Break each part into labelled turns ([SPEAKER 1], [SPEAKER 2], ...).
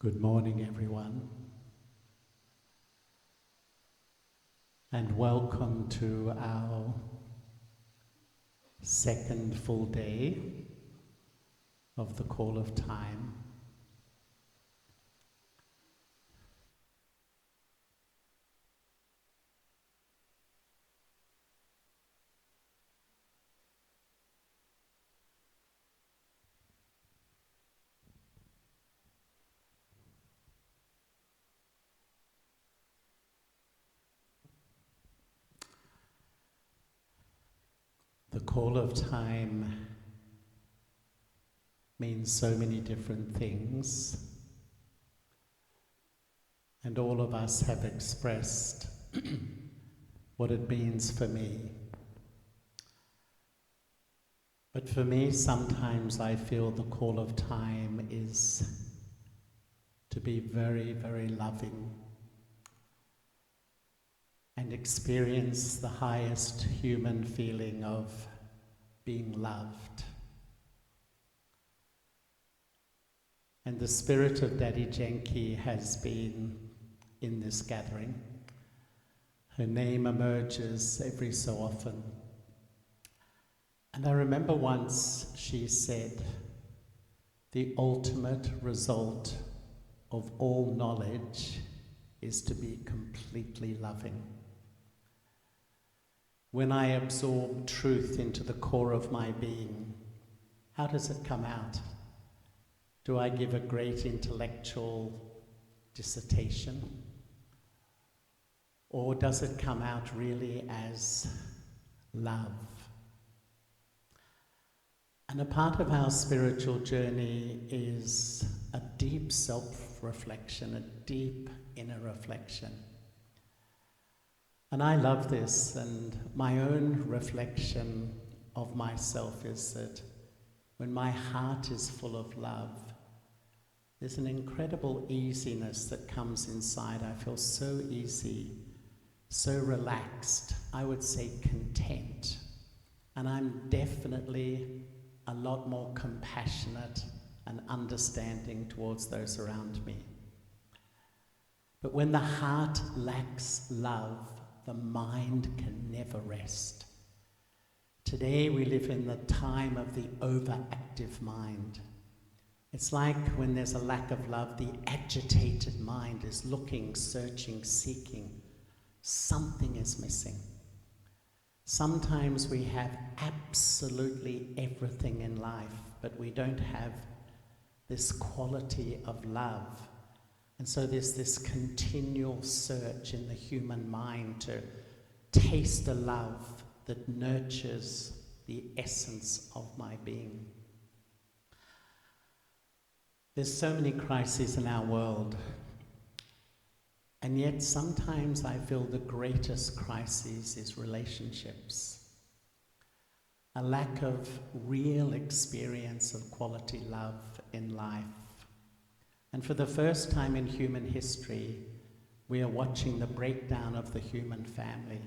[SPEAKER 1] Good morning, everyone, and welcome to our second full day of the Call of Time. The Call of Time means so many different things, and all of us have expressed what it means for me. But for me, sometimes I feel the call of time is to be very, very loving and experience the highest human feeling of being loved. And the spirit of Daddy Genki has been in this gathering. Her name emerges every so often. And I remember once she said, the ultimate result of all knowledge is to be completely loving. When I absorb truth into the core of my being, how does it come out? Do I give a great intellectual dissertation? Or does it come out really as love? And a part of our spiritual journey is a deep self-reflection, a deep inner reflection. And I love this, and my own reflection of myself is that when my heart is full of love, there's an incredible easiness that comes inside. I feel so easy, so relaxed, I would say content. And I'm definitely a lot more compassionate and understanding towards those around me. But when the heart lacks love, the mind can never rest. Today we live in the time of the overactive mind. It's like when there's a lack of love, the agitated mind is looking, searching, seeking. Something is missing. Sometimes we have absolutely everything in life, but we don't have this quality of love. And so there's this continual search in the human mind to taste a love that nurtures the essence of my being. There's so many crises in our world, and yet sometimes I feel the greatest crisis is relationships. A lack of real experience of quality love in life. And for the first time in human history, we are watching the breakdown of the human family.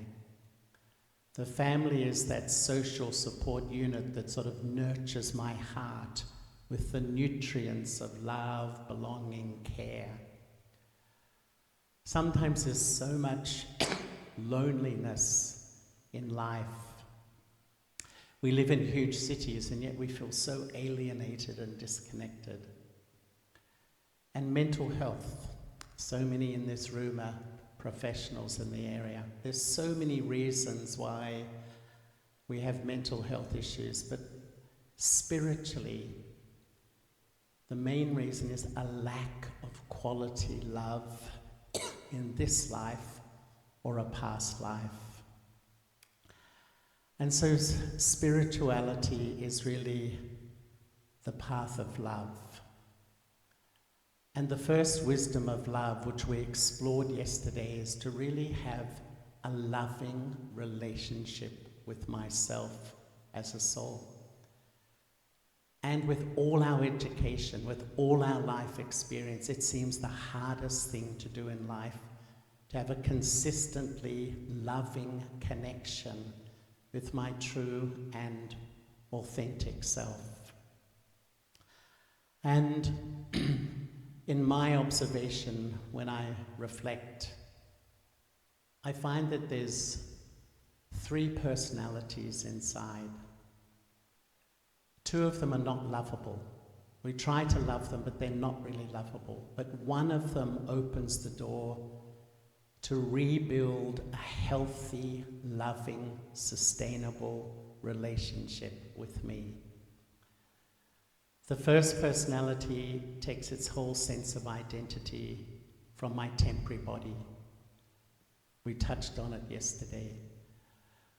[SPEAKER 1] The family is that social support unit that sort of nurtures my heart with the nutrients of love, belonging, care. Sometimes there's so much loneliness in life. We live in huge cities and yet we feel so alienated and disconnected. And mental health. So many in this room are professionals in the area. There's so many reasons why we have mental health issues, but spiritually, the main reason is a lack of quality love in this life or a past life. And so spirituality is really the path of love. And the first wisdom of love, which we explored yesterday, is to really have a loving relationship with myself as a soul. And with all our education, with all our life experience, it seems the hardest thing to do in life, to have a consistently loving connection with my true and authentic self. And In my observation, when I reflect, I find that there's 3 personalities inside. 2 of them are not lovable. We try to love them, but they're not really lovable. But one of them opens the door to rebuild a healthy, loving, sustainable relationship with me. The first personality takes its whole sense of identity from my temporary body. We touched on it yesterday.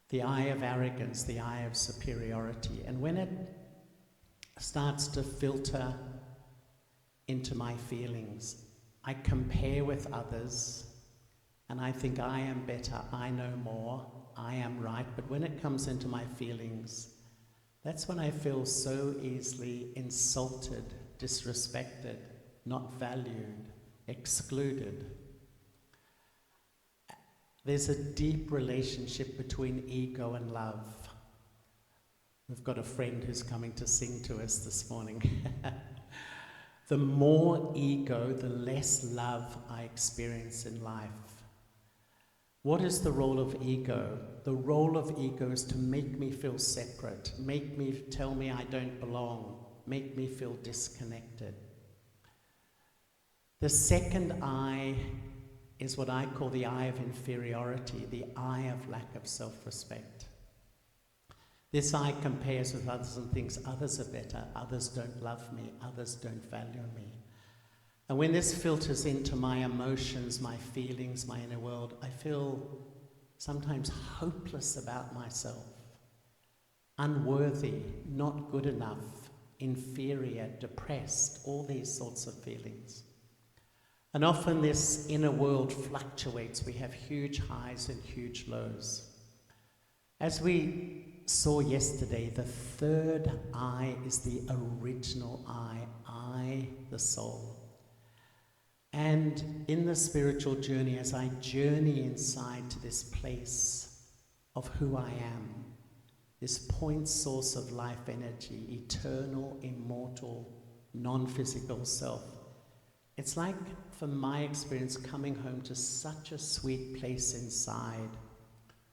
[SPEAKER 1] The eye of arrogance, the eye of superiority. And when it starts to filter into my feelings, I compare with others and I think I am better, I know more, I am right. But when it comes into my feelings, that's when I feel so easily insulted, disrespected, not valued, excluded. There's a deep relationship between ego and love. We've got a friend who's coming to sing to us this morning. The more ego, the less love I experience in life. What is the role of ego? The role of ego is to make me feel separate, tell me I don't belong, make me feel disconnected. The second eye is what I call the eye of inferiority, the eye of lack of self-respect. This eye compares with others and thinks others are better, others don't love me, others don't value me. And when this filters into my emotions, my feelings, my inner world, I feel sometimes hopeless about myself, unworthy, not good enough, inferior, depressed, all these sorts of feelings. And often this inner world fluctuates. We have huge highs and huge lows. As we saw yesterday, the third eye is the original I, the soul. And in the spiritual journey, as I journey inside to this place of who I am, this point source of life energy, eternal, immortal, non-physical self, it's like, from my experience, coming home to such a sweet place inside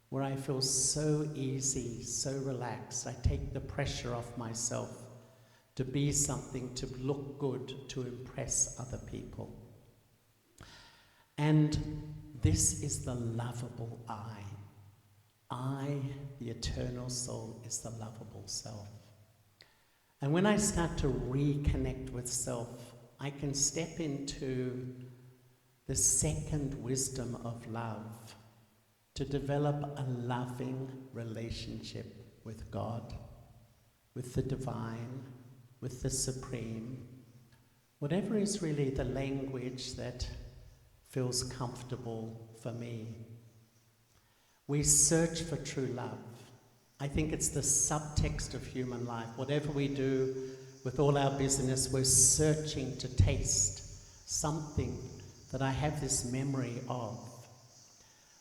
[SPEAKER 1] where I feel so easy, so relaxed. I take the pressure off myself to be something, to look good, to impress other people. And this is the lovable I. I, the eternal soul, is the lovable self. And when I start to reconnect with self, I can step into the second wisdom of love, to develop a loving relationship with God, with the divine, with the supreme, whatever is really the language that feels comfortable for me. We search for true love. I think it's the subtext of human life. Whatever we do with all our business, we're searching to taste something that I have this memory of.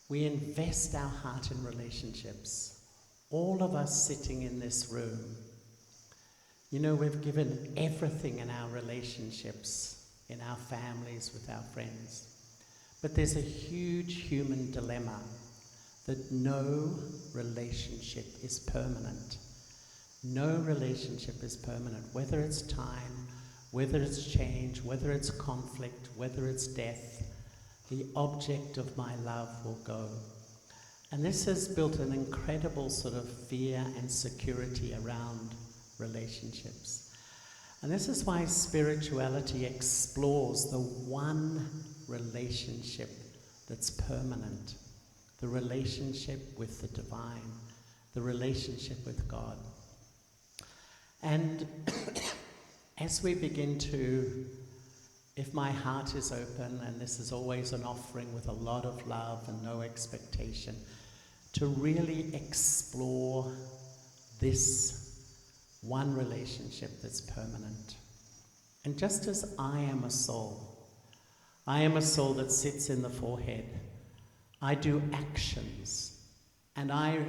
[SPEAKER 1] We invest our heart in relationships. All of us sitting in this room, you know, we've given everything in our relationships, in our families, with our friends. But there's a huge human dilemma that no relationship is permanent. No relationship is permanent, whether it's time, whether it's change, whether it's conflict, whether it's death. The object of my love will go. And this has built an incredible sort of fear and security around relationships. And this is why spirituality explores the one relationship that's permanent, the relationship with the divine, the relationship with God. And as we begin to, if my heart is open, and this is always an offering with a lot of love and no expectation, to really explore this one relationship that's permanent. And just as I am a soul that sits in the forehead, I do actions, and I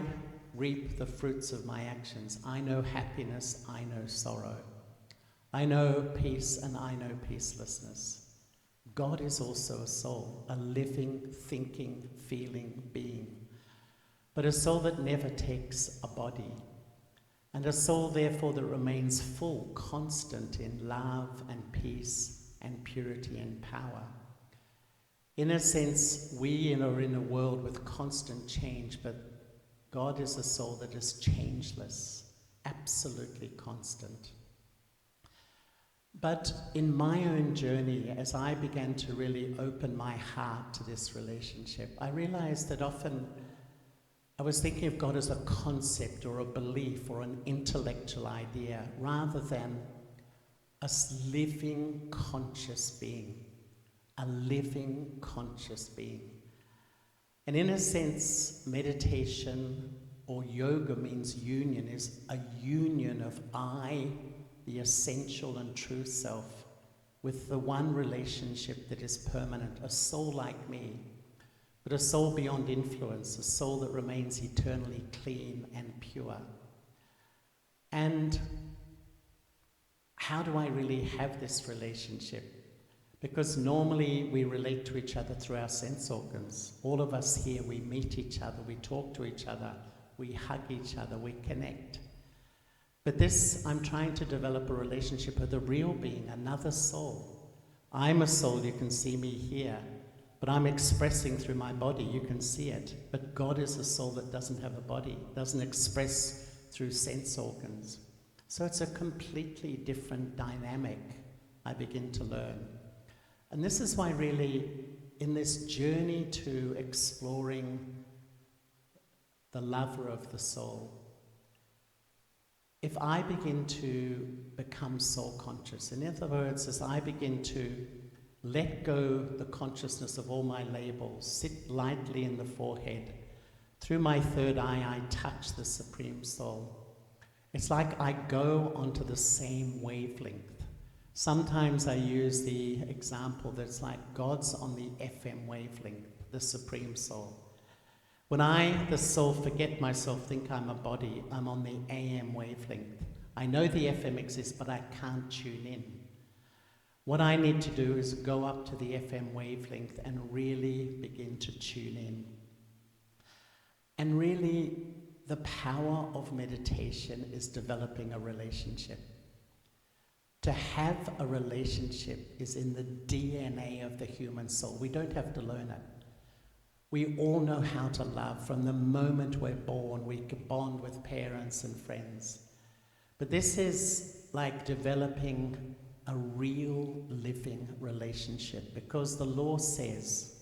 [SPEAKER 1] reap the fruits of my actions. I know happiness, I know sorrow. I know peace, and I know peacelessness. God is also a soul, a living, thinking, feeling being, but a soul that never takes a body, and a soul, therefore, that remains full, constant in love and peace and purity and power. In a sense, we are in a world with constant change, but God is a soul that is changeless, absolutely constant. But in my own journey, as I began to really open my heart to this relationship, I realized that often I was thinking of God as a concept or a belief or an intellectual idea rather than a living, conscious being. A living, conscious being. And in a sense, meditation or yoga means union, is a union of I, the essential and true self, with the one relationship that is permanent, a soul like me, but a soul beyond influence, a soul that remains eternally clean and pure. And how do I really have this relationship? Because normally we relate to each other through our sense organs. All of us here, we meet each other, we talk to each other, we hug each other, we connect. But this, I'm trying to develop a relationship with a real being, another soul. I'm a soul, you can see me here, but I'm expressing through my body, you can see it. But God is a soul that doesn't have a body, doesn't express through sense organs. So it's a completely different dynamic I begin to learn. And this is why really, in this journey to exploring the lover of the soul, if I begin to become soul conscious, in other words, as I begin to let go the consciousness of all my labels, sit lightly in the forehead, through my third eye I touch the Supreme Soul. It's like I go onto the same wavelength. Sometimes I use the example that's like God's on the FM wavelength, the Supreme Soul. When I, the soul, forget myself, think I'm a body, I'm on the AM wavelength. I know the FM exists, but I can't tune in. What I need to do is go up to the FM wavelength and really begin to tune in. And really, the power of meditation is developing a relationship. To have a relationship is in the DNA of the human soul. We don't have to learn it. We all know how to love. From the moment we're born, we can bond with parents and friends. But this is like developing a real living relationship, because the law says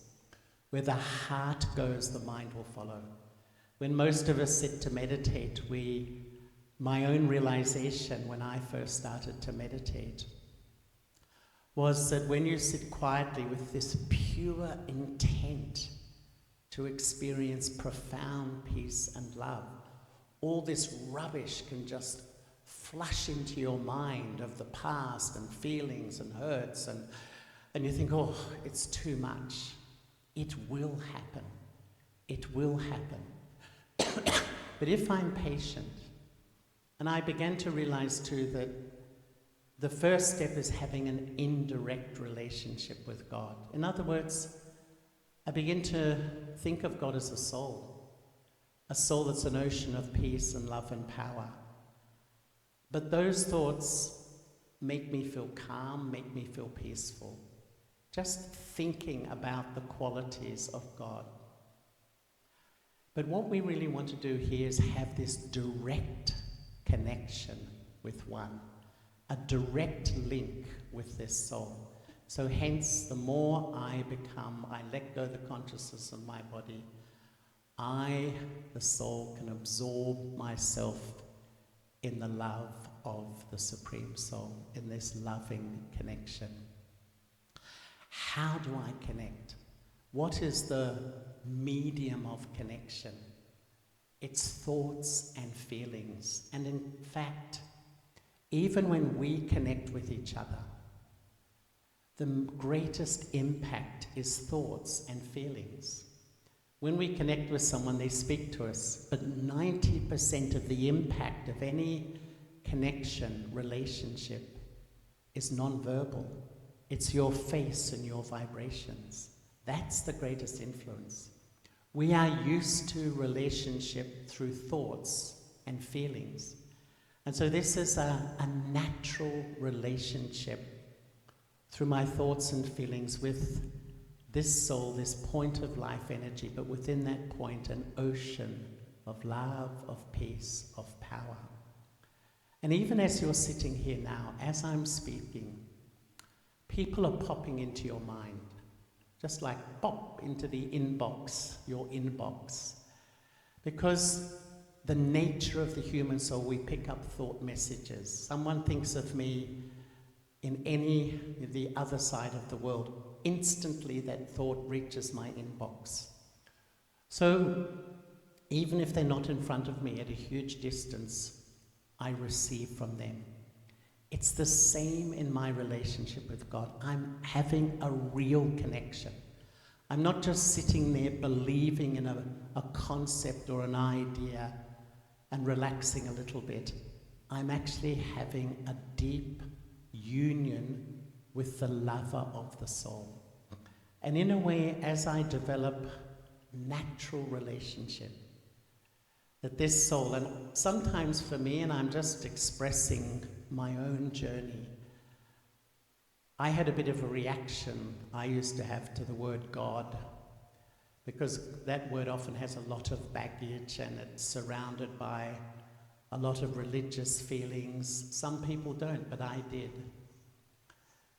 [SPEAKER 1] where the heart goes, the mind will follow. When most of us sit to meditate, my own realization when I first started to meditate was that when you sit quietly with this pure intent to experience profound peace and love, all this rubbish can just flush into your mind of the past and feelings and hurts, and you think, oh, it's too much. It will happen. It will happen. But if I'm patient, and I began to realize too that the first step is having an indirect relationship with God. In other words, I begin to think of God as a soul that's an ocean of peace and love and power. But those thoughts make me feel calm, make me feel peaceful. Just thinking about the qualities of God. But what we really want to do here is have this direct connection with one, a direct link with this soul. So hence, the more I let go the consciousness of my body, I, the soul, can absorb myself in the love of the Supreme Soul, in this loving connection. How do I connect? What is the medium of connection? It's thoughts and feelings. And in fact, even when we connect with each other, the greatest impact is thoughts and feelings. When we connect with someone, they speak to us, but 90% of the impact of any connection, relationship, is non-verbal. It's your face and your vibrations. That's the greatest influence. We are used to relationship through thoughts and feelings. And so this is a natural relationship through my thoughts and feelings with this soul, this point of life energy, but within that point, an ocean of love, of peace, of power. And even as you're sitting here now, as I'm speaking, people are popping into your mind, just like pop into the inbox, your inbox. Because the nature of the human soul, we pick up thought messages. Someone thinks of me in the other side of the world, instantly that thought reaches my inbox. So even if they're not in front of me at a huge distance, I receive from them. It's the same in my relationship with God. I'm having a real connection. I'm not just sitting there believing in a concept or an idea and relaxing a little bit. I'm actually having a deep union with the lover of the soul. And in a way, as I develop natural relationship, that this soul, and sometimes for me, and I'm just expressing my own journey, I had a bit of a reaction I used to have to the word God, because that word often has a lot of baggage and it's surrounded by a lot of religious feelings. Some people don't, but I did.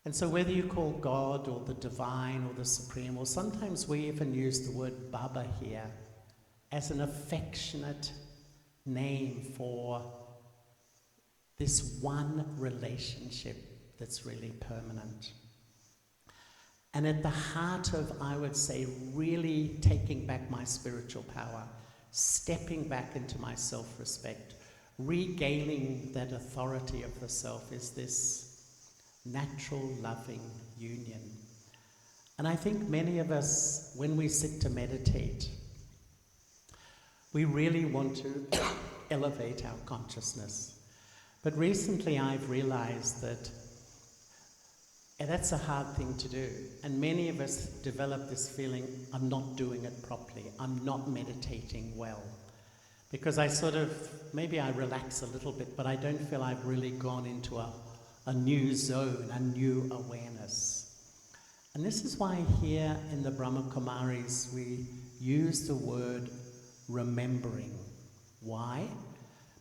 [SPEAKER 1] And so whether you call God or the divine or the supreme, or sometimes we even use the word Baba here as an affectionate name for this one relationship that's really permanent. And at the heart of, I would say, really taking back my spiritual power, stepping back into my self-respect, regaining that authority of the self, is this natural, loving union. And I think many of us, when we sit to meditate, we really want to elevate our consciousness. But recently I've realized that that's a hard thing to do. And many of us develop this feeling, I'm not doing it properly, I'm not meditating well. Because maybe I relax a little bit, but I don't feel I've really gone into a new zone, a new awareness. And this is why here in the Brahma Kumaris we use the word remembering. Why?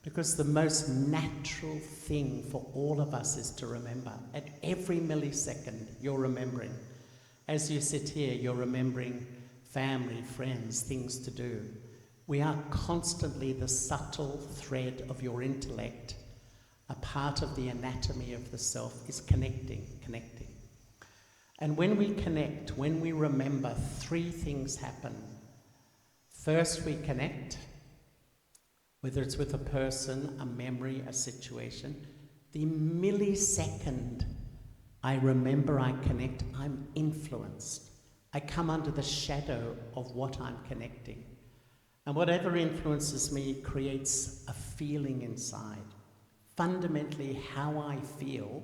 [SPEAKER 1] Because the most natural thing for all of us is to remember. At every millisecond, you're remembering. As you sit here, you're remembering family, friends, things to do. We are constantly, the subtle thread of your intellect, a part of the anatomy of the self, is connecting. And when we connect, when we remember, three things happen. First, we connect, whether it's with a person, a memory, a situation. The millisecond I remember, I connect, I'm influenced. I come under the shadow of what I'm connecting. And whatever influences me creates a feeling inside. Fundamentally, how I feel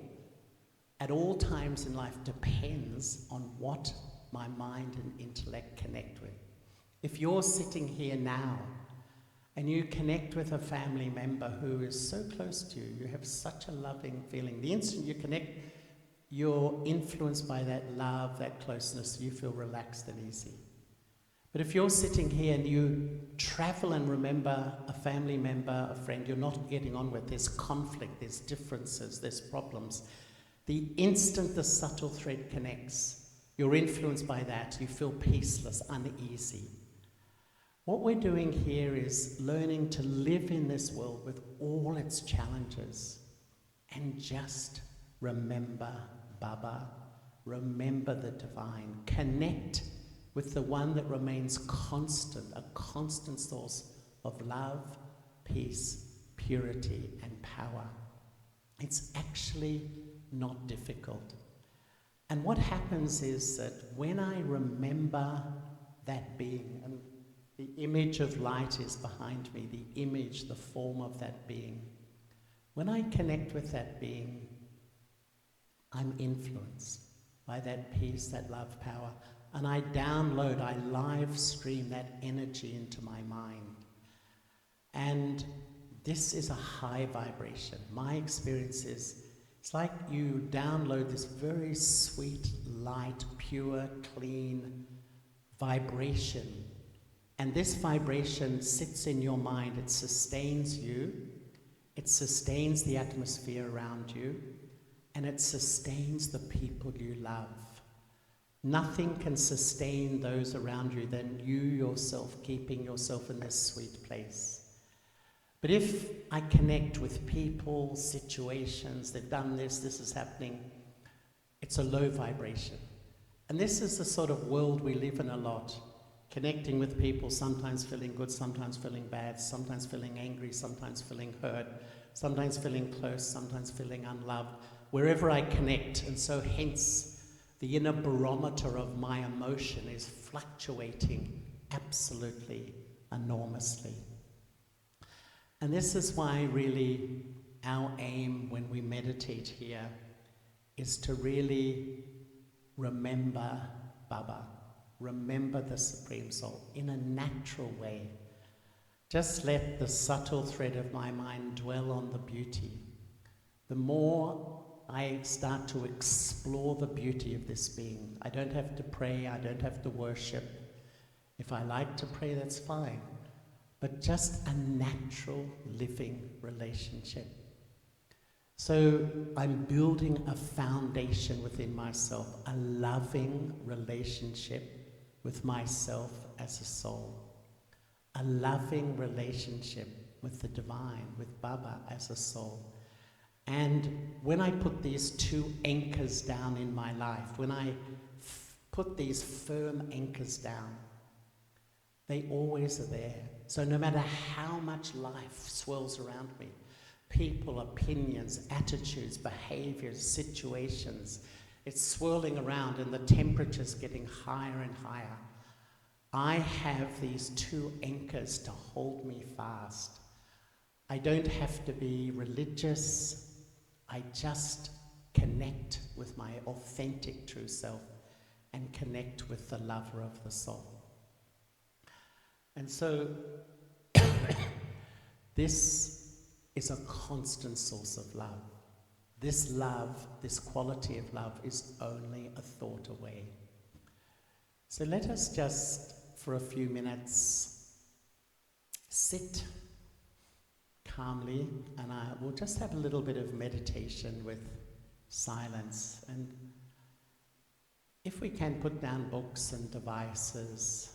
[SPEAKER 1] at all times in life depends on what my mind and intellect connect with. If you're sitting here now and you connect with a family member who is so close to you, you have such a loving feeling. The instant you connect, you're influenced by that love, that closeness, you feel relaxed and easy. But if you're sitting here and you travel and remember a family member, a friend you're not getting on with, there's conflict, there's differences, there's problems. The instant the subtle thread connects, you're influenced by that, you feel peaceless, uneasy. What we're doing here is learning to live in this world with all its challenges and just remember Baba, remember the divine, connect with the one that remains constant, a constant source of love, peace, purity, and power. It's actually not difficult. And what happens is that when I remember that being, and the image of light is behind me, the image, the form of that being. When I connect with that being, I'm influenced. by that peace, that love power. And I download, I live stream that energy into my mind. And this is a high vibration. My experience is, it's like you download this very sweet, light, pure, clean vibration. And this vibration sits in your mind. It sustains you. It sustains the atmosphere around you. And it sustains the people you love. Nothing can sustain those around you than you yourself, keeping yourself in this sweet place. But if I connect with people, situations, they've done this, this is happening, it's a low vibration. And this is the sort of world we live in a lot. Connecting with people, sometimes feeling good, sometimes feeling bad, sometimes feeling angry, sometimes feeling hurt, sometimes feeling close, sometimes feeling unloved, wherever I connect. And so hence, the inner barometer of my emotion is fluctuating absolutely enormously. And this is why really our aim when we meditate here is to really remember Baba, remember the Supreme Soul in a natural way. Just let the subtle thread of my mind dwell on the beauty. The more I start to explore the beauty of this being, I don't have to pray, I don't have to worship. If I like to pray, that's fine. But just a natural living relationship. So I'm building a foundation within myself, a loving relationship with myself as a soul, a loving relationship with the divine, with Baba as a soul. And when I put these two anchors down in my life, when I put these firm anchors down, they always are there. So no matter how much life swirls around me, people, opinions, attitudes, behaviors, situations, it's swirling around and the temperature's getting higher and higher. I have these two anchors to hold me fast. I don't have to be religious. I just connect with my authentic true self and connect with the lover of the soul. And so this is a constant source of love. This love, this quality of love is only a thought away. So let us just, for a few minutes, sit calmly, and we'll just have a little bit of meditation with silence. And if we can, put down books and devices.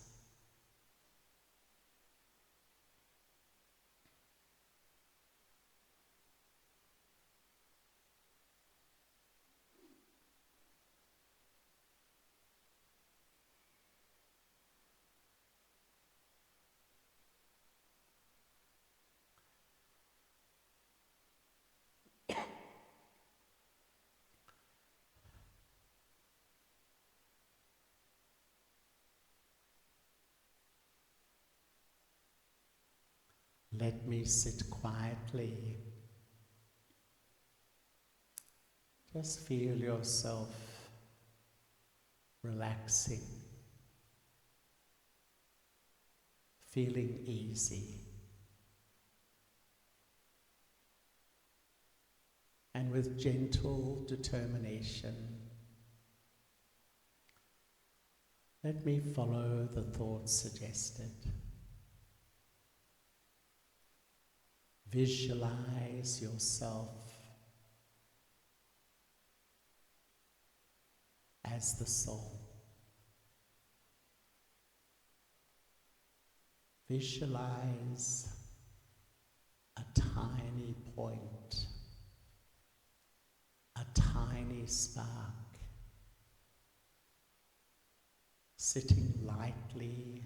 [SPEAKER 1] Let me sit quietly. Just feel yourself relaxing, feeling easy. And with gentle determination, let me follow the thoughts suggested. Visualize yourself as the soul. Visualize a tiny point, a tiny spark, sitting lightly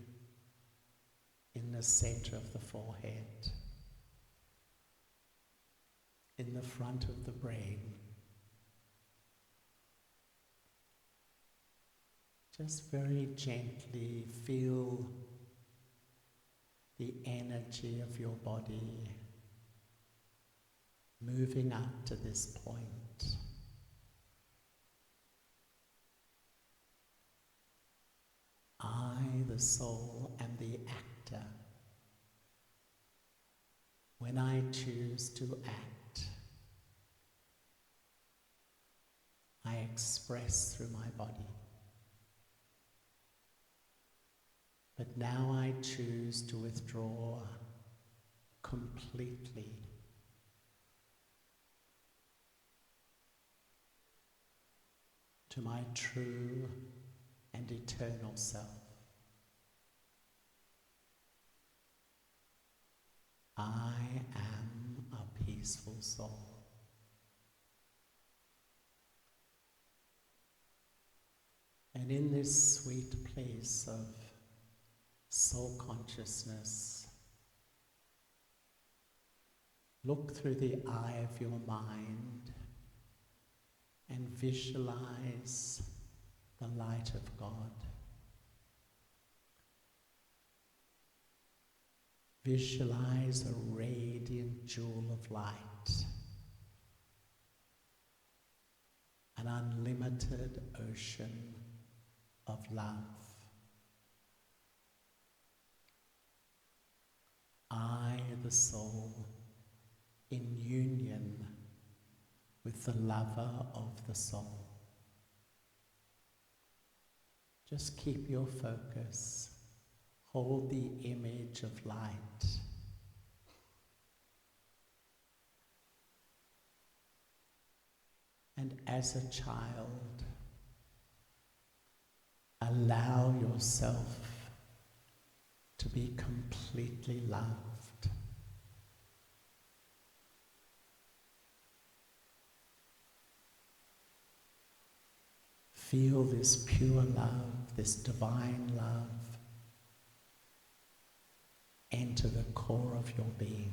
[SPEAKER 1] in the center of the forehead, in the front of the brain. Just very gently feel the energy of your body moving up to this point. the soul and the actor. When I choose to act, I express through my body. But now I choose to withdraw completely to my true and eternal self. I am a peaceful soul. And in this sweet place of soul consciousness, look through the eye of your mind and visualize the light of God. Visualize a radiant jewel of light, an unlimited ocean of love. I, the soul, in union with the lover of the soul. Just keep your focus. Hold the image of light. And as a child, allow yourself to be completely loved. Feel this pure love, this divine love, enter the core of your being.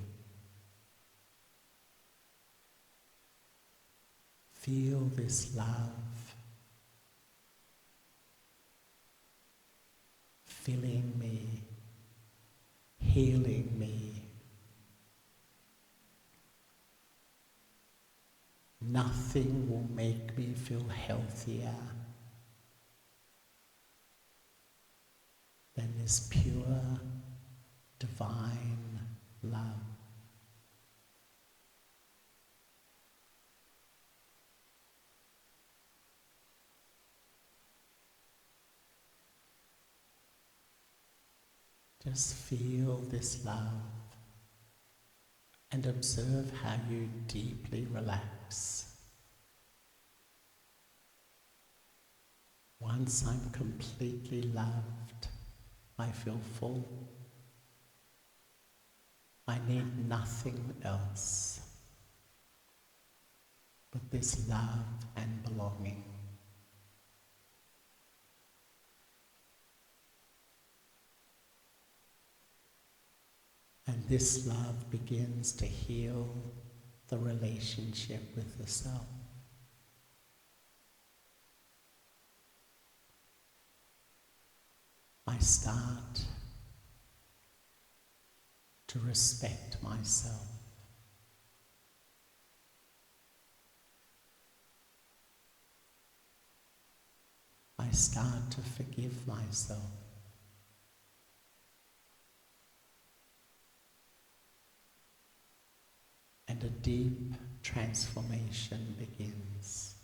[SPEAKER 1] Feel this love filling me, healing me. Nothing will make me feel healthier than this pure, divine love. Just feel this love and observe how you deeply relax. Once I'm completely loved, I feel full. I need nothing else but this love and belonging. And this love begins to heal the relationship with the self. I start to respect myself. I start to forgive myself. And a deep transformation begins.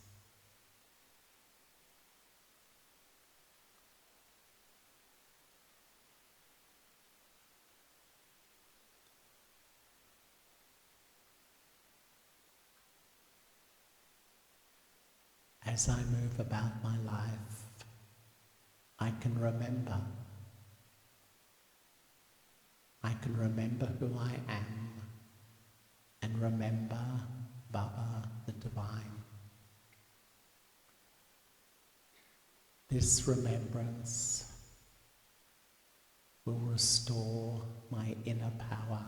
[SPEAKER 1] As I move about my life, I can remember. I can remember who I am and remember Baba, the Divine. This remembrance will restore my inner power